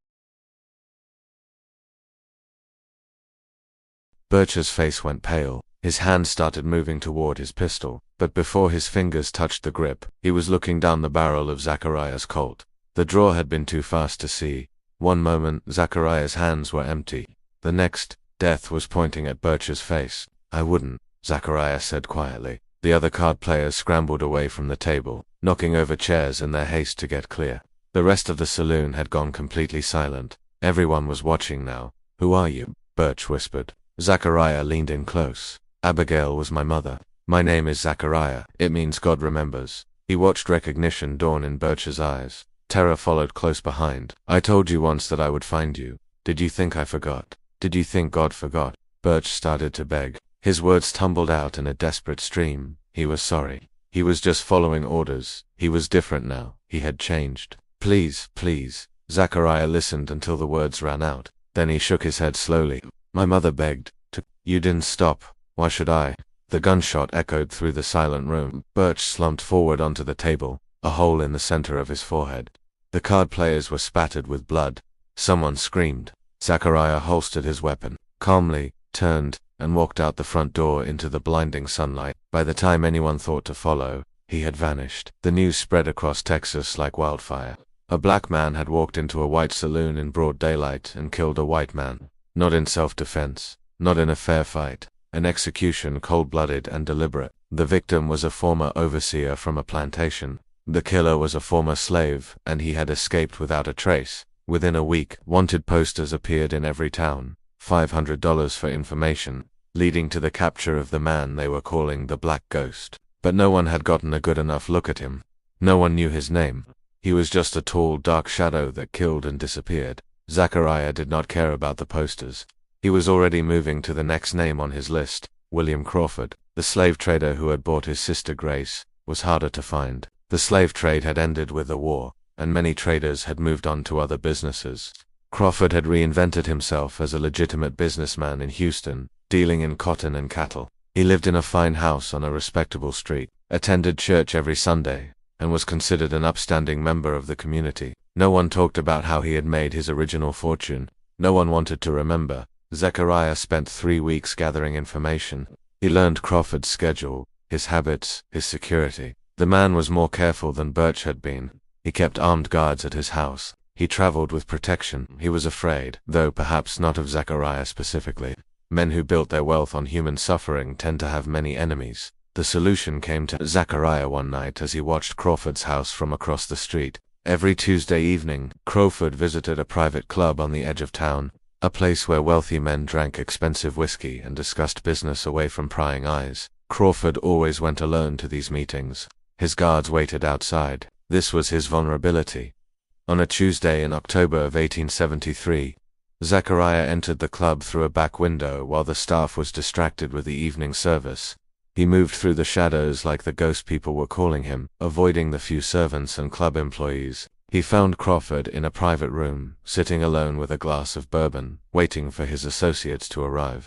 S1: Birch's face went pale. His hand started moving toward his pistol, but before his fingers touched the grip, he was looking down the barrel of Zachariah's Colt. The draw had been too fast to see. One moment, Zachariah's hands were empty. The next, death was pointing at Birch's face. "I wouldn't," Zachariah said quietly. The other card players scrambled away from the table, knocking over chairs in their haste to get clear. The rest of the saloon had gone completely silent. Everyone was watching now. "Who are you?" Birch whispered. Zachariah leaned in close. "Abigail was my mother. My name is Zachariah. It means God remembers." He watched recognition dawn in Birch's eyes. Terror followed close behind. "I told you once that I would find you. Did you think I forgot? Did you think God forgot?" Birch started to beg. His words tumbled out in a desperate stream. He was sorry. He was just following orders. He was different now. He had changed. "Please, please." Zachariah listened until the words ran out. Then he shook his head slowly. "My mother begged to—" "You didn't stop. Why should I?" The gunshot echoed through the silent room. Birch slumped forward onto the table, a hole in the center of his forehead. The card players were spattered with blood. Someone screamed. Zachariah holstered his weapon, calmly, turned, and walked out the front door into the blinding sunlight. By the time anyone thought to follow, he had vanished. The news spread across Texas like wildfire. A black man had walked into a white saloon in broad daylight and killed a white man. Not in self-defense, not in a fair fight. An execution cold-blooded and deliberate. The victim was a former overseer from a plantation. The killer was a former slave, and he had escaped without a trace. Within a week, wanted posters appeared in every town. $500 for information, leading to the capture of the man they were calling the Black Ghost. But no one had gotten a good enough look at him. No one knew his name. He was just a tall, dark shadow that killed and disappeared. Zachariah did not care about the posters. He was already moving to the next name on his list, William Crawford. The slave trader who had bought his sister Grace was harder to find. The slave trade had ended with the war, and many traders had moved on to other businesses. Crawford had reinvented himself as a legitimate businessman in Houston, dealing in cotton and cattle. He lived in a fine house on a respectable street, attended church every Sunday, and was considered an upstanding member of the community. No one talked about how he had made his original fortune. No one wanted to remember. Zachariah spent 3 weeks gathering information. He learned Crawford's schedule, his habits, his security. The man was more careful than Birch had been. He kept armed guards at his house. He traveled with protection. He was afraid, though perhaps not of Zachariah specifically. Men who built their wealth on human suffering tend to have many enemies. The solution came to Zachariah one night as he watched Crawford's house from across the street. Every Tuesday evening, Crawford visited a private club on the edge of town, a place where wealthy men drank expensive whiskey and discussed business away from prying eyes. Crawford always went alone to these meetings. His guards waited outside. This was his vulnerability. On a Tuesday in October of 1873, Zachariah entered the club through a back window while the staff was distracted with the evening service. He moved through the shadows like the ghost people were calling him, avoiding the few servants and club employees. He found Crawford in a private room, sitting alone with a glass of bourbon, waiting for his associates to arrive.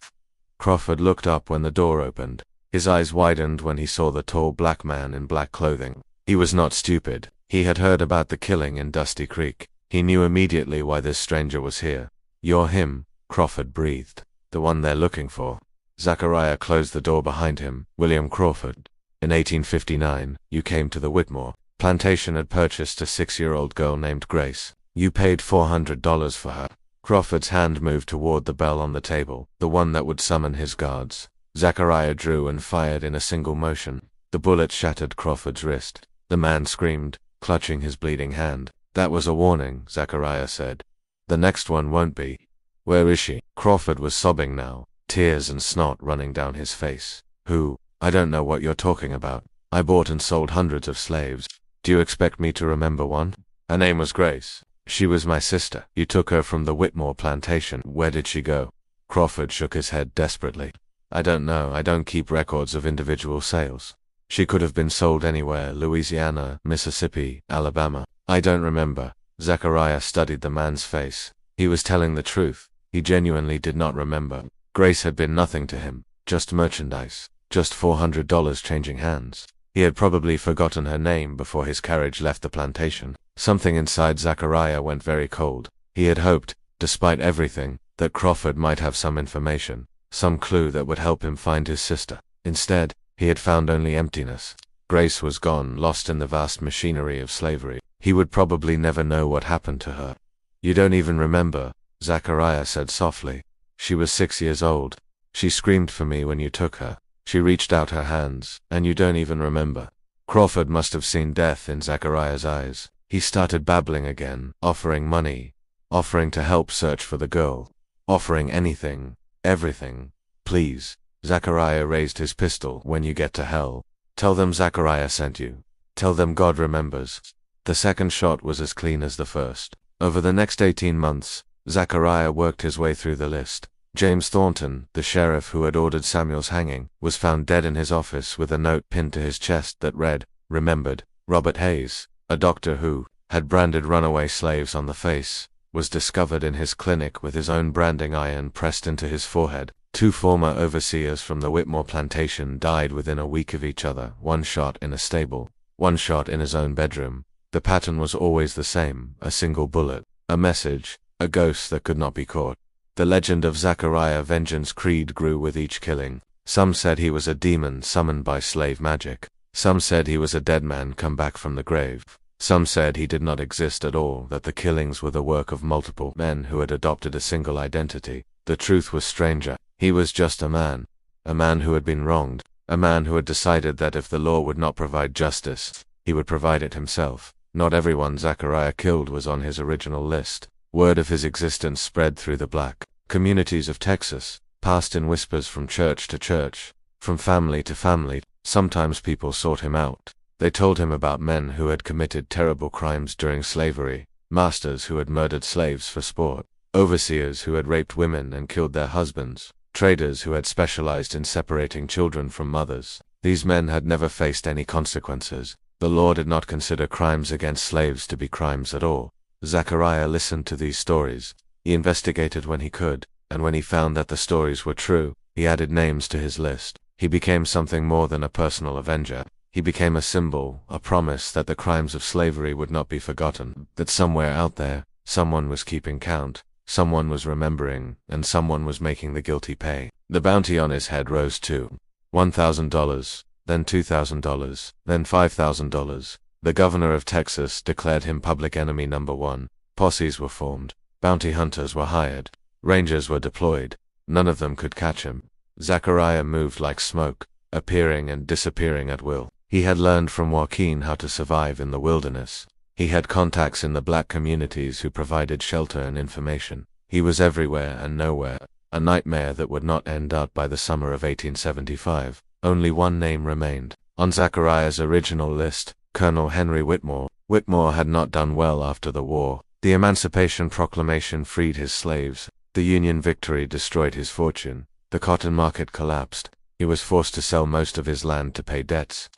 S1: Crawford looked up when the door opened. His eyes widened when he saw the tall black man in black clothing. He was not stupid. He had heard about the killing in Dusty Creek. He knew immediately why this stranger was here. "You're him," Crawford breathed. "The one they're looking for." Zachariah closed the door behind him. "William Crawford. In 1859, you came to the Whitmore plantation had purchased a 6-year-old girl named Grace. You paid $400 for her." Crawford's hand moved toward the bell on the table, the one that would summon his guards. Zachariah drew and fired in a single motion. The bullet shattered Crawford's wrist. The man screamed, clutching his bleeding hand. "That was a warning," Zachariah said. "The next one won't be." "Where is she?" Crawford was sobbing now, tears and snot running down his face. "Who? I don't know what you're talking about. I bought and sold hundreds of slaves. Do you expect me to remember one? Her name was Grace. She was my sister. You took her from the Whitmore plantation. Where did she go?" Crawford shook his head desperately. "I don't know. I don't keep records of individual sales. She could have been sold anywhere, Louisiana, Mississippi, Alabama. I don't remember." Zachariah studied the man's face. He was telling the truth. He genuinely did not remember. Grace had been nothing to him, just merchandise, just $400 changing hands. He had probably forgotten her name before his carriage left the plantation. Something inside Zachariah went very cold. He had hoped, despite everything, that Crawford might have some information, some clue that would help him find his sister. Instead, he had found only emptiness. Grace was gone, lost in the vast machinery of slavery. He would probably never know what happened to her. "You don't even remember," Zachariah said softly. "She was 6 years old. She screamed for me when you took her. She reached out her hands, and you don't even remember." Crawford must have seen death in Zachariah's eyes. He started babbling again, offering money, offering to help search for the girl, offering anything, everything. "Please." Zachariah raised his pistol. "When you get to hell, tell them Zachariah sent you. Tell them God remembers." The second shot was as clean as the first. Over the next 18 months, Zachariah worked his way through the list. James Thornton, the sheriff who had ordered Samuel's hanging, was found dead in his office with a note pinned to his chest that read, "Remembered." Robert Hayes, a doctor who had branded runaway slaves on the face, was discovered in his clinic with his own branding iron pressed into his forehead. 2 former overseers from the Whitmore plantation died within a week of each other, one shot in a stable, one shot in his own bedroom. The pattern was always the same, a single bullet, a message, a ghost that could not be caught. The legend of Zachariah Vengeance Creed grew with each killing. Some said he was a demon summoned by slave magic. Some said he was a dead man come back from the grave. Some said he did not exist at all, that the killings were the work of multiple men who had adopted a single identity. The truth was stranger. He was just a man who had been wronged, a man who had decided that if the law would not provide justice, he would provide it himself. Not everyone Zachariah killed was on his original list. Word of his existence spread through the black communities of Texas, passed in whispers from church to church, from family to family. Sometimes people sought him out. They told him about men who had committed terrible crimes during slavery, masters who had murdered slaves for sport, overseers who had raped women and killed their husbands, traders who had specialized in separating children from mothers. These men had never faced any consequences. The law did not consider crimes against slaves to be crimes at all. Zachariah listened to these stories. He investigated when he could, and when he found that the stories were true, he added names to his list. He became something more than a personal avenger. He became a symbol, a promise that the crimes of slavery would not be forgotten, that somewhere out there, someone was keeping count, someone was remembering, and someone was making the guilty pay. The bounty on his head rose to $1,000, then $2,000, then $5,000. The governor of Texas declared him public enemy number 1. Posses were formed. Bounty hunters were hired. Rangers were deployed. None of them could catch him. Zachariah moved like smoke, appearing and disappearing at will. He had learned from Joaquin how to survive in the wilderness. He had contacts in the black communities who provided shelter and information. He was everywhere and nowhere, a nightmare that would not end out by the summer of 1875. Only one name remained. On Zachariah's original list, Colonel Henry Whitmore. Whitmore had not done well after the war. The Emancipation Proclamation freed his slaves, The Union victory destroyed his fortune. The cotton market collapsed. He was forced to sell most of his land to pay debts.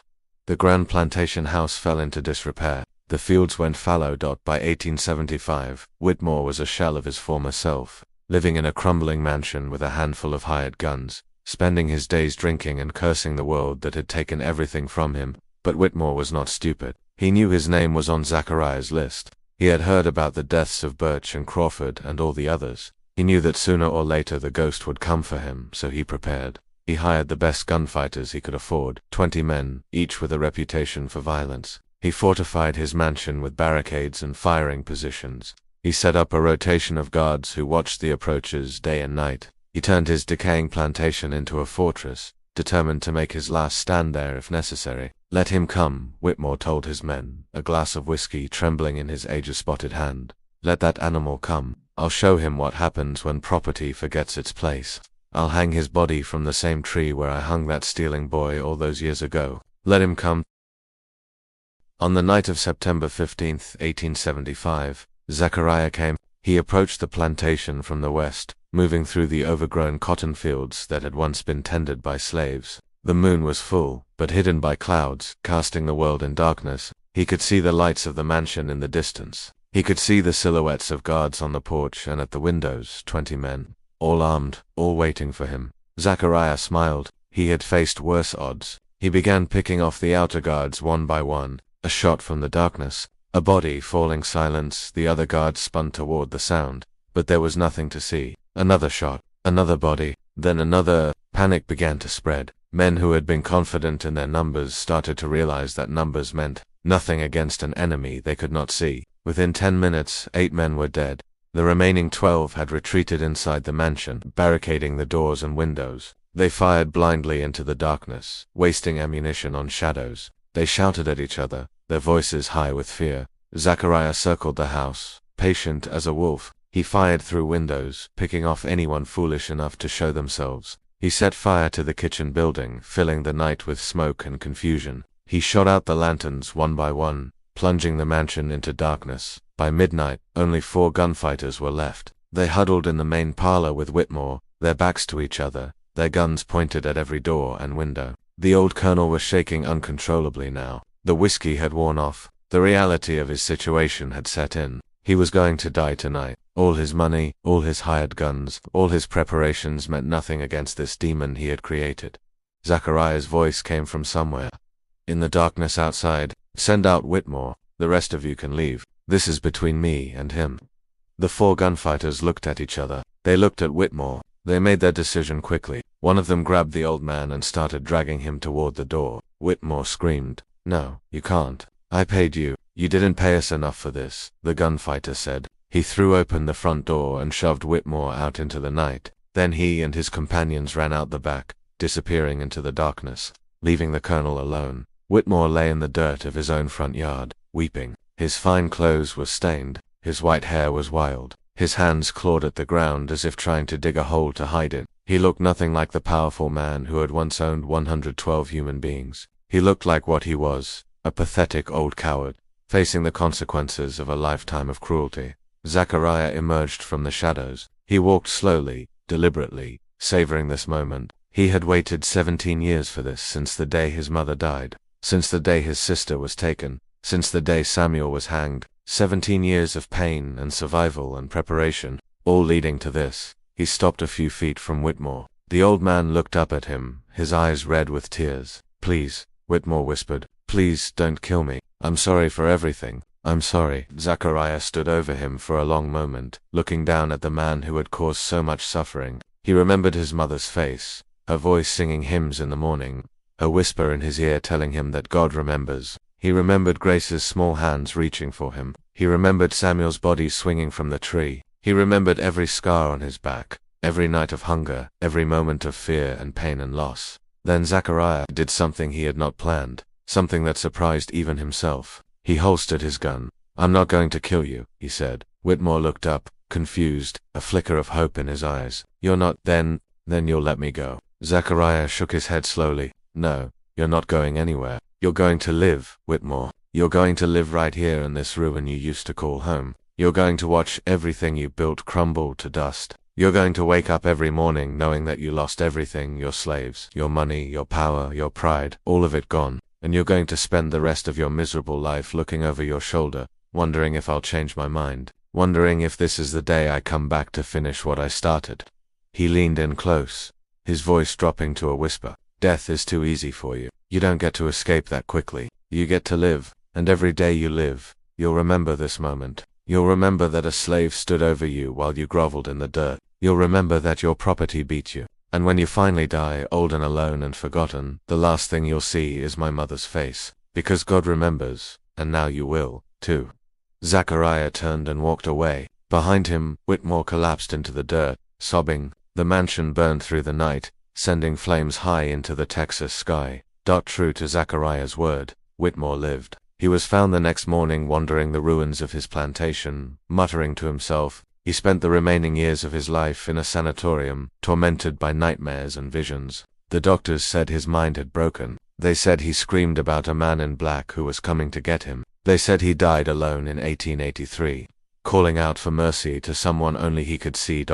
S1: The grand plantation house fell into disrepair. The fields went fallow. By 1875, Whitmore was a shell of his former self, living in a crumbling mansion with a handful of hired guns, spending his days drinking and cursing the world that had taken everything from him. But Whitmore was not stupid. He knew his name was on Zachariah's list. He had heard about the deaths of Birch and Crawford and all the others. He knew that sooner or later the ghost would come for him, so he prepared. He hired the best gunfighters he could afford, 20 men, each with a reputation for violence. He fortified his mansion with barricades and firing positions. He set up a rotation of guards who watched the approaches day and night. He turned his decaying plantation into a fortress, determined to make his last stand there if necessary. "Let him come," Whitmore told his men, a glass of whiskey trembling in his age-spotted hand. "Let that animal come. I'll show him what happens when property forgets its place. I'll hang his body from the same tree where I hung that stealing boy all those years ago. Let him come." On the night of September 15, 1875, Zachariah came. He approached the plantation from the west, moving through the overgrown cotton fields that had once been tended by slaves. The moon was full, but hidden by clouds, casting the world in darkness. He could see the lights of the mansion in the distance. He could see the silhouettes of guards on the porch and at the windows, 20 men, all armed, all waiting for him. Zachariah smiled. He had faced worse odds. He began picking off the outer guards one by one. A shot from the darkness, a body falling silence. The other guards spun toward the sound, but there was nothing to see. Another shot, another body, then another. Panic began to spread. Men who had been confident in their numbers started to realize that numbers meant nothing against an enemy they could not see. Within 10 minutes, 8 men were dead. The remaining 12 had retreated inside the mansion, barricading the doors and windows. They fired blindly into the darkness, wasting ammunition on shadows. They shouted at each other, their voices high with fear. Zachariah circled the house, patient as a wolf. He fired through windows, picking off anyone foolish enough to show themselves. He set fire to the kitchen building, filling the night with smoke and confusion. He shot out the lanterns one by one, plunging the mansion into darkness. By midnight, only 4 gunfighters were left. They huddled in the main parlor with Whitmore, their backs to each other, their guns pointed at every door and window. The old colonel was shaking uncontrollably now. The whiskey had worn off. The reality of his situation had set in. He was going to die tonight. All his money, all his hired guns, all his preparations meant nothing against this demon he had created. Zachariah's voice came from somewhere. In the darkness outside, "Send out Whitmore. The rest of you can leave. This is between me and him." The 4 gunfighters looked at each other. They looked at Whitmore. They made their decision quickly. One of them grabbed the old man and started dragging him toward the door. Whitmore screamed, "No, you can't. I paid you. You didn't pay us enough for this," the gunfighter said. He threw open the front door and shoved Whitmore out into the night. Then he and his companions ran out the back, disappearing into the darkness, leaving the colonel alone. Whitmore lay in the dirt of his own front yard, weeping. His fine clothes were stained. His white hair was wild. His hands clawed at the ground as if trying to dig a hole to hide it. He looked nothing like the powerful man who had once owned 112 human beings. He looked like what he was, a pathetic old coward, facing the consequences of a lifetime of cruelty. Zachariah emerged from the shadows. He walked slowly, deliberately, savoring this moment. He had waited 17 years for this, since the day his mother died, since the day his sister was taken, since the day Samuel was hanged. 17 years of pain and survival and preparation, all leading to this. He stopped a few feet from Whitmore. The old man looked up at him, his eyes red with tears. "Please," Whitmore whispered. "Please don't kill me. I'm sorry for everything. I'm sorry." Zachariah stood over him for a long moment, looking down at the man who had caused so much suffering. He remembered his mother's face, her voice singing hymns in the morning, her whisper in his ear telling him that God remembers. He remembered Grace's small hands reaching for him. He remembered Samuel's body swinging from the tree. He remembered every scar on his back, every night of hunger, every moment of fear and pain and loss. Then Zachariah did something he had not planned, something that surprised even himself. He holstered his gun. "I'm not going to kill you," he said. Whitmore looked up, confused, a flicker of hope in his eyes. "You're not, then you'll let me go." Zachariah shook his head slowly. "No, you're not going anywhere. You're going to live, Whitmore. You're going to live right here in this ruin you used to call home. You're going to watch everything you built crumble to dust. You're going to wake up every morning knowing that you lost everything, your slaves, your money, your power, your pride, all of it gone, and you're going to spend the rest of your miserable life looking over your shoulder, wondering if I'll change my mind, wondering if this is the day I come back to finish what I started. He leaned in close, his voice dropping to a whisper. Death is too easy for you. You don't get to escape that quickly. You get to live, and every day you live, you'll remember this moment. You'll remember that a slave stood over you while you groveled in the dirt. You'll remember that your property beat you. And when you finally die, old and alone and forgotten, the last thing you'll see is my mother's face. Because God remembers, and now you will, too. Zachariah turned and walked away. Behind him, Whitmore collapsed into the dirt, sobbing. The mansion burned through the night, sending flames high into the Texas sky. True to Zachariah's word, Whitmore lived. He was found the next morning wandering the ruins of his plantation, muttering to himself. He spent the remaining years of his life in a sanatorium, tormented by nightmares and visions. The doctors said his mind had broken. They said he screamed about a man in black who was coming to get him. They said he died alone in 1883, calling out for mercy to someone only he could see.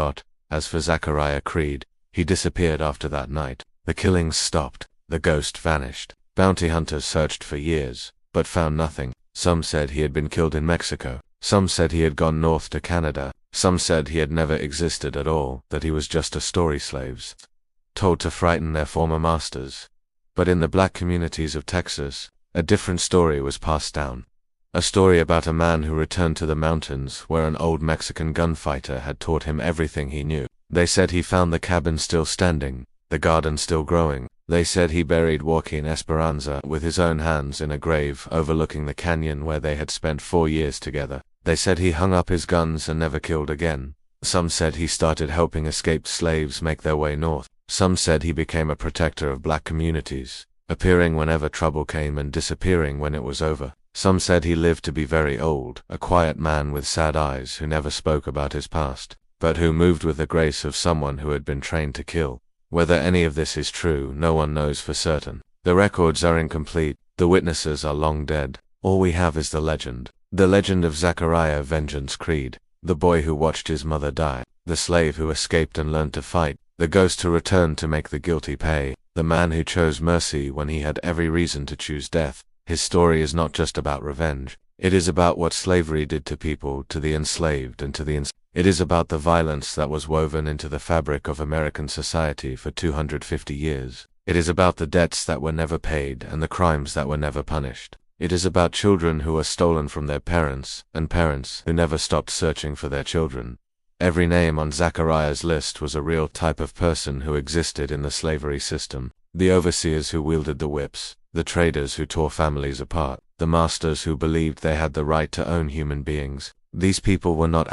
S1: As for Zachariah Creed, he disappeared after that night. The killings stopped. The ghost vanished. Bounty hunters searched for years, but found nothing. Some said he had been killed in Mexico. Some said he had gone north to Canada. Some said he had never existed at all, that he was just a story slaves, told to frighten their former masters. But in the black communities of Texas, a different story was passed down. A story about a man who returned to the mountains where an old Mexican gunfighter had taught him everything he knew. They said he found the cabin still standing, the garden still growing. They said he buried Joaquin Esperanza with his own hands in a grave overlooking the canyon where they had spent 4 years together. They said he hung up his guns and never killed again. Some said he started helping escaped slaves make their way north. Some said he became a protector of black communities, appearing whenever trouble came and disappearing when it was over. Some said he lived to be very old, a quiet man with sad eyes who never spoke about his past, but who moved with the grace of someone who had been trained to kill. Whether any of this is true, no one knows for certain. The records are incomplete, the witnesses are long dead. All we have is the legend of Zachariah Vengeance Creed, the boy who watched his mother die, the slave who escaped and learned to fight, the ghost who returned to make the guilty pay, the man who chose mercy when he had every reason to choose death. His story is not just about revenge. It is about what slavery did to people, to the enslaved and to the It is about the violence that was woven into the fabric of American society for 250 years. It is about the debts that were never paid and the crimes that were never punished. It is about children who were stolen from their parents, and parents who never stopped searching for their children. Every name on Zachariah's list was a real type of person who existed in the slavery system. The overseers who wielded the whips, the traders who tore families apart, the masters who believed they had the right to own human beings. These people were not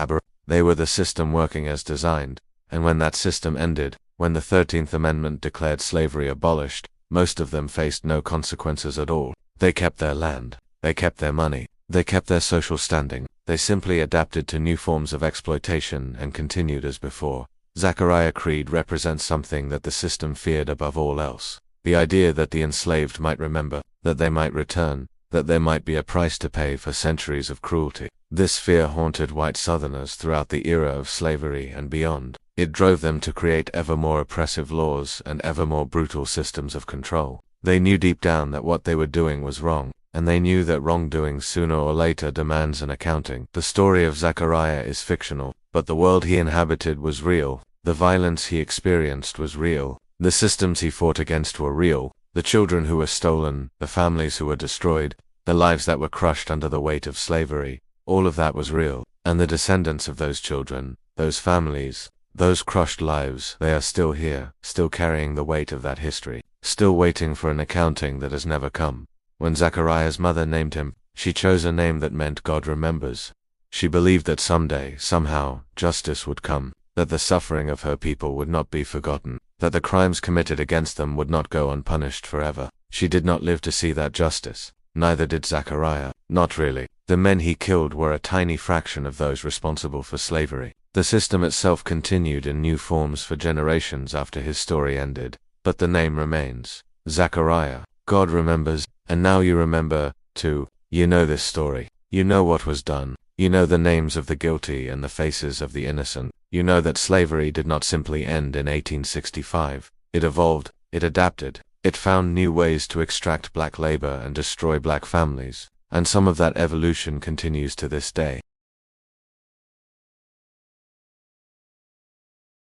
S1: they were the system working as designed, and when that system ended, when the 13th Amendment declared slavery abolished, most of them faced no consequences at all. They kept their land, they kept their money, they kept their social standing, they simply adapted to new forms of exploitation and continued as before. Zachariah Creed represents something that the system feared above all else. The idea that the enslaved might remember, that they might return, that there might be a price to pay for centuries of cruelty. This fear haunted white Southerners throughout the era of slavery and beyond. It drove them to create ever more oppressive laws and ever more brutal systems of control. They knew deep down that what they were doing was wrong, and they knew that wrongdoing sooner or later demands an accounting. The story of Zachariah is fictional, but the world he inhabited was real. The violence he experienced was real. The systems he fought against were real. The children who were stolen, the families who were destroyed, the lives that were crushed under the weight of slavery, all of that was real. And the descendants of those children, those families, those crushed lives, they are still here, still carrying the weight of that history, still waiting for an accounting that has never come. When Zachariah's mother named him, she chose a name that meant God remembers. She believed that someday, somehow, justice would come, that the suffering of her people would not be forgotten, that the crimes committed against them would not go unpunished forever. She did not live to see that justice. Neither did Zachariah. Not really. The men he killed were a tiny fraction of those responsible for slavery. The system itself continued in new forms for generations after his story ended, but the name remains. Zachariah. God remembers, and now you remember, too. You know this story. You know what was done. You know the names of the guilty and the faces of the innocent. you know that slavery did not simply end in 1865. It evolved, it adapted, it found new ways to extract black labor and destroy black families, and some of that evolution continues to this day.